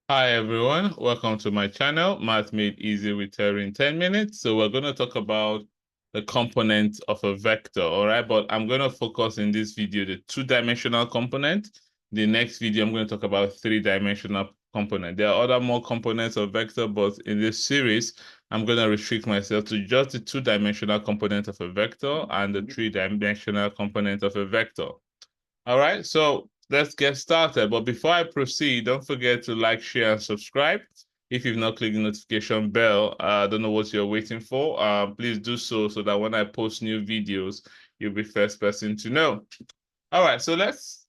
Hi everyone, welcome to my channel, Math Made Easy with Terry in 10 minutes. So we're going to talk about the components of a vector, all right? But I'm going to focus in this video the two-dimensional component. The next video, I'm going to talk about three-dimensional component. There are other more components of vector, but in this series, I'm going to restrict myself to just the two-dimensional component of a vector and the three-dimensional component of a vector. All right, so let's get started. But before I proceed, don't forget to like, share, and subscribe. If you've not clicked the notification bell, I don't know what you're waiting for. Please do so that when I post new videos, you'll be first person to know. All right, so let's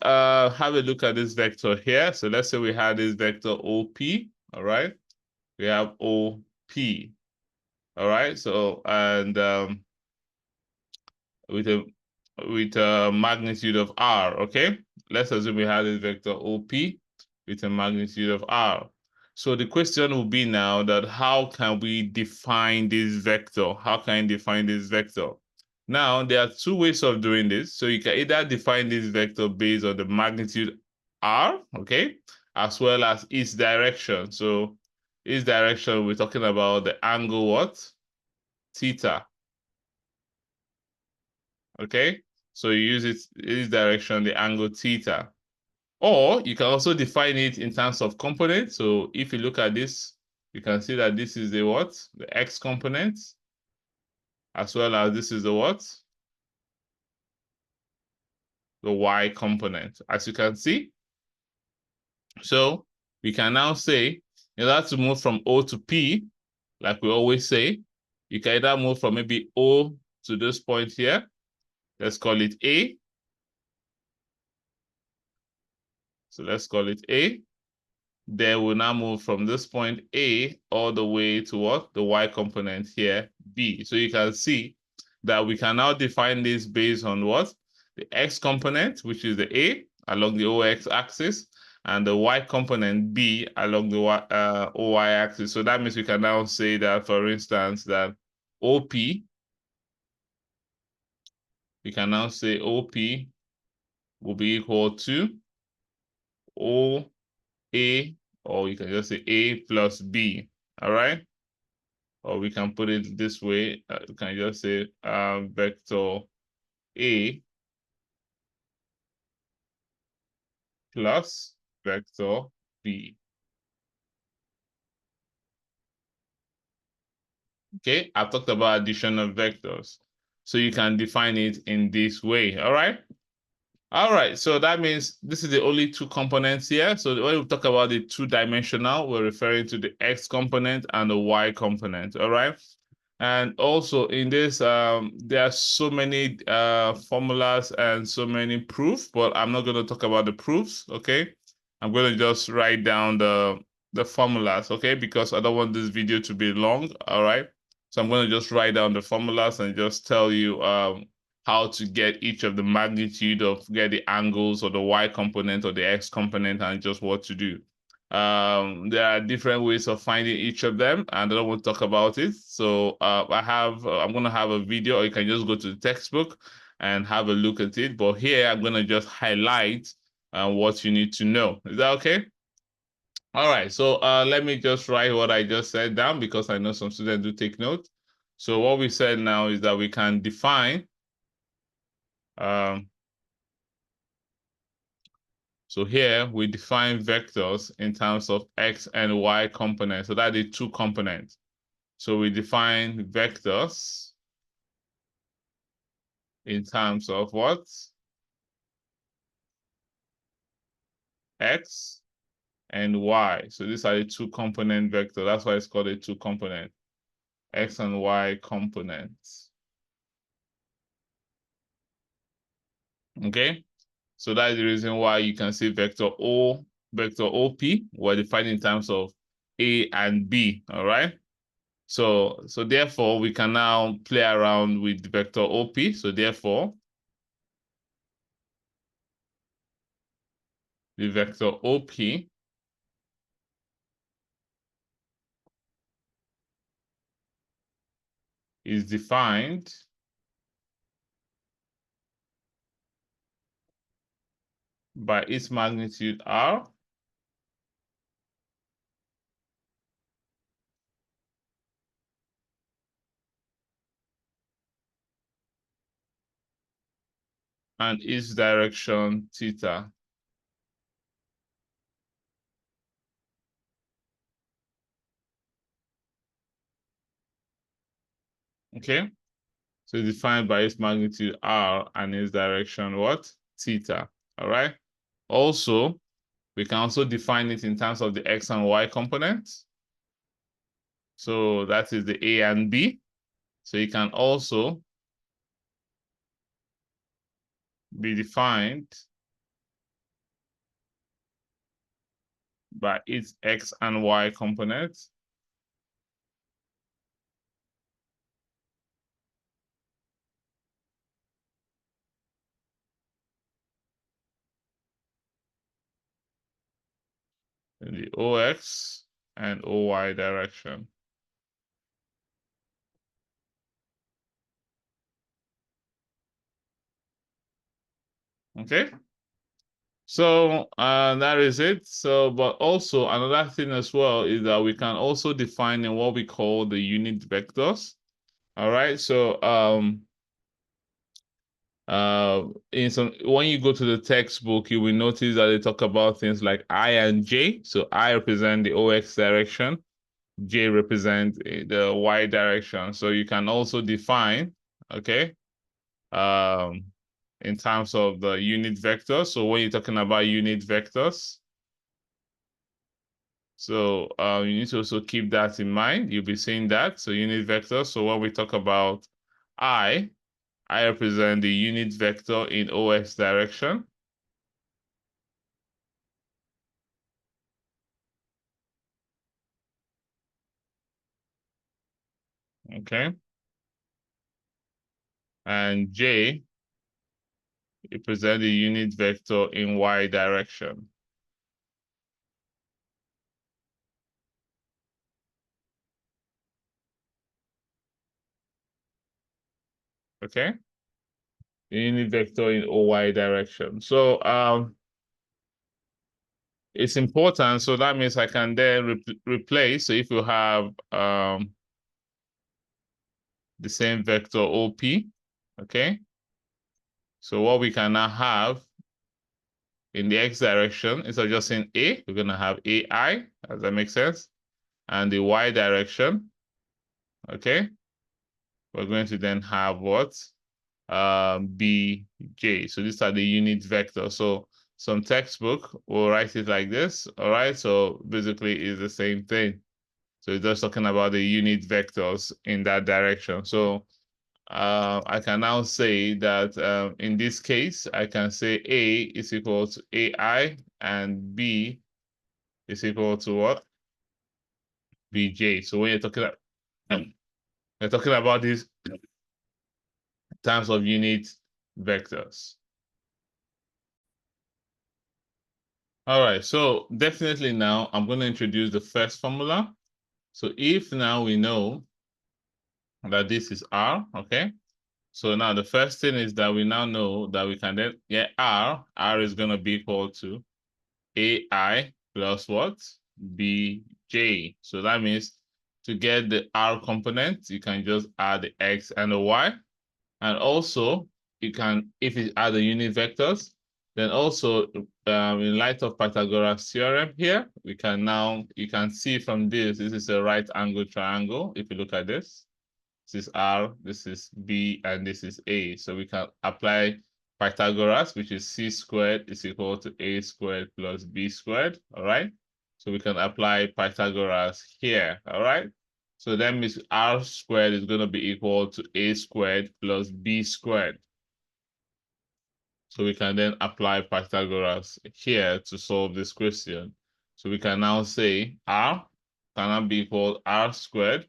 have a look at this vector here. So let's say we had this vector OP. All right, we have OP. All right, so and with a magnitude of r, okay? Let's assume we have this vector OP with a magnitude of r. So the question will be now that how can we define this vector? How can I define this vector? Now, there are two ways of doing this. So you can either define this vector based on the magnitude r, okay, as well as its direction. So its direction, we're talking about the angle what? Theta, okay? So you use its direction, the angle theta. Or you can also define it in terms of components. So if you look at this, you can see that this is the what? The x component, as well as this is the what? The y component, as you can see. So we can now say, in order to move from O to P, like we always say, you can either move from maybe O to this point here. Let's call it A. So let's call it A. Then we'll now move from this point A all the way to what? The y component here, B. So you can see that we can now define this based on what? The x component, which is the A, along the OX axis, and the y component B along the OY axis. So that means we can now say that, for instance, that OP, we can now say OP will be equal to OA, or you can just say A plus B, all right? Or we can put it this way. We can just say vector A plus vector B. Okay, I've talked about addition of vectors. So you can define it in this way, all right? All right, so that means this is the only two components here. So when we talk about the two-dimensional, we're referring to the x component and the y component, all right? And also in this, there are so many formulas and so many proofs, but I'm not going to talk about the proofs, okay? I'm going to just write down the formulas, okay? Because I don't want this video to be long, all right? So I'm going to just write down the formulas and just tell you how to get each of the magnitude of, get the angles or the y component or the x component and just what to do. There are different ways of finding each of them, and I don't want to talk about it. So I'm going to have a video, or you can just go to the textbook and have a look at it. But here, I'm going to just highlight what you need to know. Is that okay? All right, so let me just write what I just said down because I know some students do take note. So what we said now is that we can define, um, so here we define vectors in terms of x and y components. So that is two components. So we define vectors in terms of what? X and y. So these are the two component vector. That's why it's called a two component. X and y components. Okay? So that is the reason why you can see vector O, vector OP, we're defined in terms of A and B, all right? So therefore, we can now play around with vector OP. So therefore, the vector OP is defined by its magnitude R and its direction theta. Okay, so defined by its magnitude r and its direction what? Theta. All right. Also, we can also define it in terms of the x and y components. So that is the a and b. So it can also be defined by its x and y components. In the OX and OY direction. Okay. So that is it. So, but also another thing as well is that we can also define in what we call the unit vectors. All right. So in some when you go to the textbook, you will notice that they talk about things like I and J. So I represent the OX direction, J represent the Y direction. So you can also define, okay, um, in terms of the unit vectors. So when you're talking about unit vectors, so you need to also keep that in mind. You'll be seeing that. So unit vectors. So when we talk about I represent the unit vector in OX direction. Okay. And J represent the unit vector in Y direction. Okay. The unit vector in OY direction. So it's important. So that means I can then replace. So if you have the same vector OP, okay? So what we can now have in the X direction, instead of just saying A, we're gonna have AI, does that make sense? And the Y direction, okay? We're going to then have what? BJ. So these are the unit vectors. So some textbook will write it like this, all right? So basically it's the same thing. So it's just talking about the unit vectors in that direction. So I can now say that in this case, I can say A is equal to AI and B is equal to what? BJ. So when you're talking about these terms of unit vectors. All right, so definitely now I'm going to introduce the first formula. So if now we know that this is R, okay? So now the first thing is that we now know that we can then get R is going to be equal to AI plus what? BJ. So that means to get the R component, you can just add the X and the Y. And also, you can, if you add the unit vectors, then also in light of Pythagoras theorem here, we can now, you can see from this is a right angle triangle. If you look at this, this is R, this is B, and this is A. So we can apply Pythagoras, which is C squared is equal to A squared plus B squared, all right? So we can apply Pythagoras here, all right? So that means R squared is going to be equal to A squared plus B squared. So we can then apply Pythagoras here to solve this question. So we can now say R cannot be equal R squared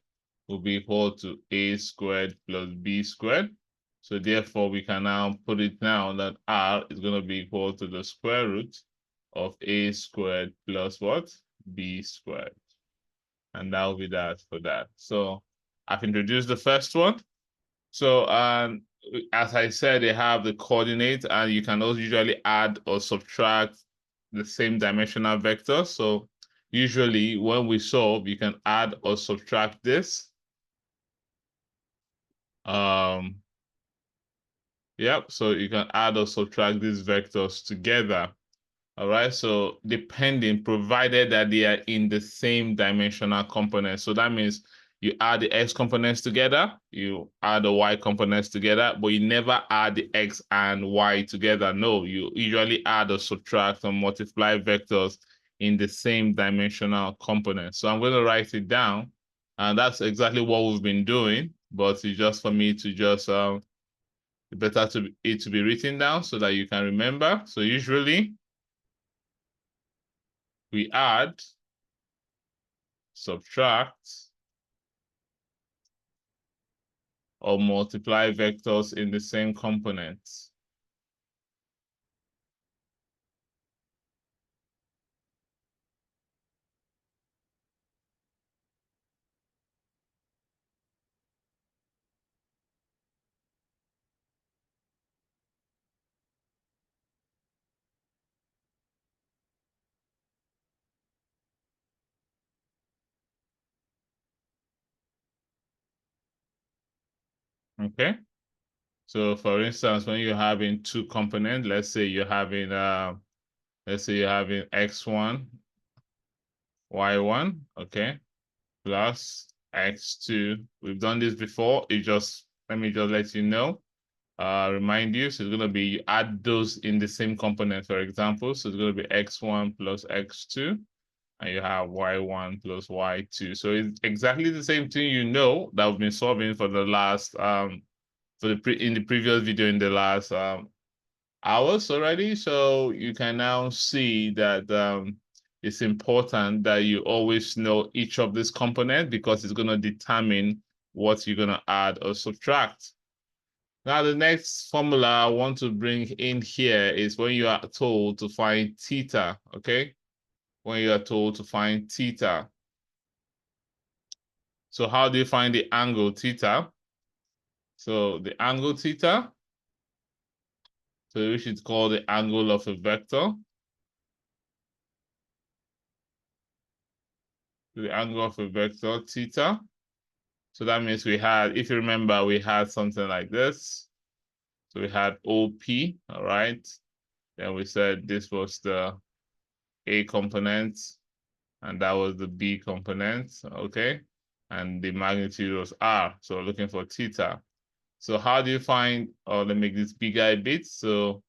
will be equal to A squared plus B squared. So therefore we can now put it down that R is going to be equal to the square root of A squared plus what? B squared. And that will be that for that. So I've introduced the first one. So as I said, they have the coordinate, and you can also usually add or subtract the same dimensional vector. So usually when we solve, you can add or subtract this. You Yep, so you can add or subtract these vectors together. All right, so depending, provided that they are in the same dimensional component. So that means you add the x components together, you add the y components together, but you never add the x and y together. No, you usually add or subtract or multiply vectors in the same dimensional component. So I'm going to write it down, and that's exactly what we've been doing, but it's just for me to just better to it to be written down so that you can remember. So usually we add, subtract, or multiply vectors in the same components. Okay. So for instance, when you're having two components, let's say you're having x1, y1, okay, plus x2. We've done this before. Let me just let you know. Remind you, so it's gonna be you add those in the same component, for example. So it's gonna be x1 plus x2. And you have y1 plus y2. So it's exactly the same thing that we've been solving for the last in the previous video in the last hours already. So you can now see that it's important that you always know each of these components because it's going to determine what you're going to add or subtract. Now, the next formula I want to bring in here is when you are told to find theta, okay? When you are told to find theta. So how do you find the angle theta? So the angle theta, so we should call the angle of a vector. The angle of a vector theta. So that means if you remember, we had something like this. So we had OP, all right? Then we said this was the A component, and that was the B component, okay? And the magnitude was R, so looking for theta. So how do you find, let me make this bigger a bit so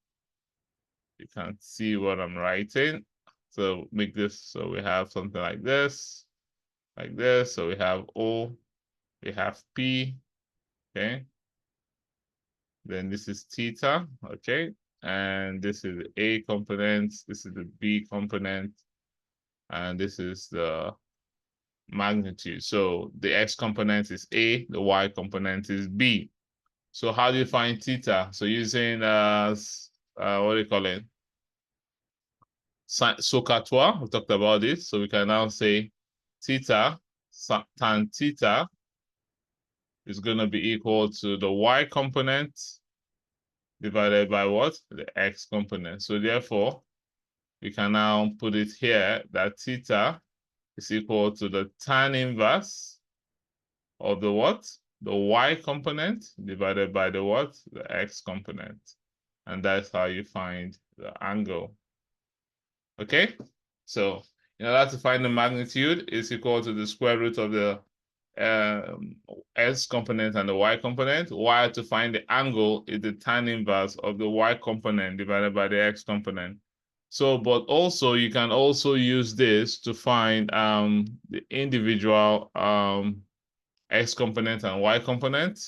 you can see what I'm writing. So make this, so we have something like this. So we have O, we have P, okay? Then this is theta, okay? And this is the A component, this is the B component, and this is the magnitude. So the X component is A, the Y component is B. So how do you find theta? So using, what do you call it? SOHCAHTOA, we talked about this. So we can now say theta, tan theta is going to be equal to the Y component divided by what? The X component. So therefore, we can now put it here that theta is equal to the tan inverse of the what? The Y component divided by the what? The X component. And that's how you find the angle. Okay? So in order to find the magnitude, it's equal to the square root of the X component and the Y component, while to find the angle is the tan inverse of the Y component divided by the X component. So, but also you can also use this to find the individual X component and Y component.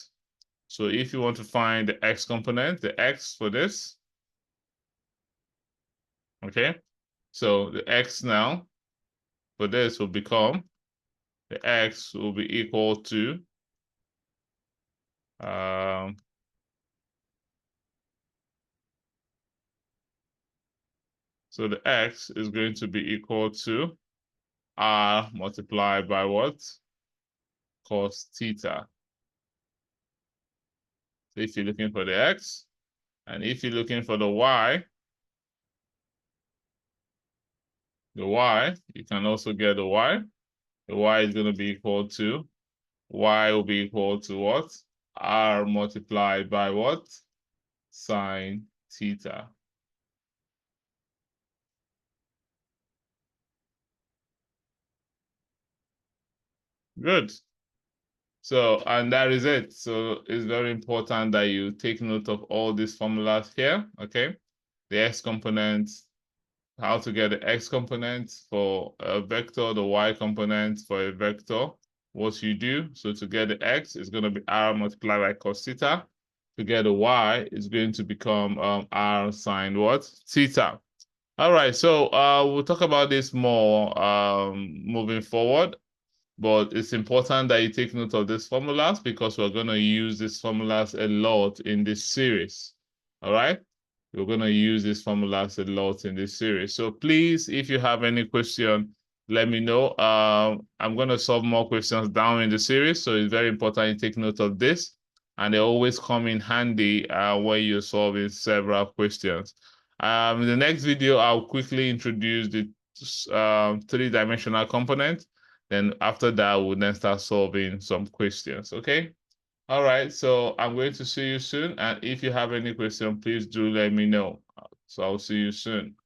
So if you want to find the X component, the X for this, okay? So the X now for this will become, the X will be equal to, so the X is going to be equal to R multiplied by what? Cos theta. So if you're looking for the X, and if you're looking for the Y, you can also get the Y. The Y is going to be equal to, Y will be equal to what? R multiplied by what? sine theta. Good. So, and that is it. So it's very important that you take note of all these formulas here, okay? The x component, how to get the x component for a vector, the y component for a vector, what you do. So to get the x, it's going to be r multiplied by cos theta. To get the y, it's going to become r sine what? Theta. All right, so we'll talk about this more moving forward. But it's important that you take note of these formulas because we're going to use these formulas a lot in this series. All right? We're going to use these formulas a lot in this series. So please, if you have any question, let me know. I'm going to solve more questions down in the series. So it's very important you take note of this. And they always come in handy when you're solving several questions. In the next video, I'll quickly introduce the three-dimensional component. Then after that, we'll then start solving some questions, okay? All right, so I'm going to see you soon. And if you have any question, please do let me know. So I'll see you soon.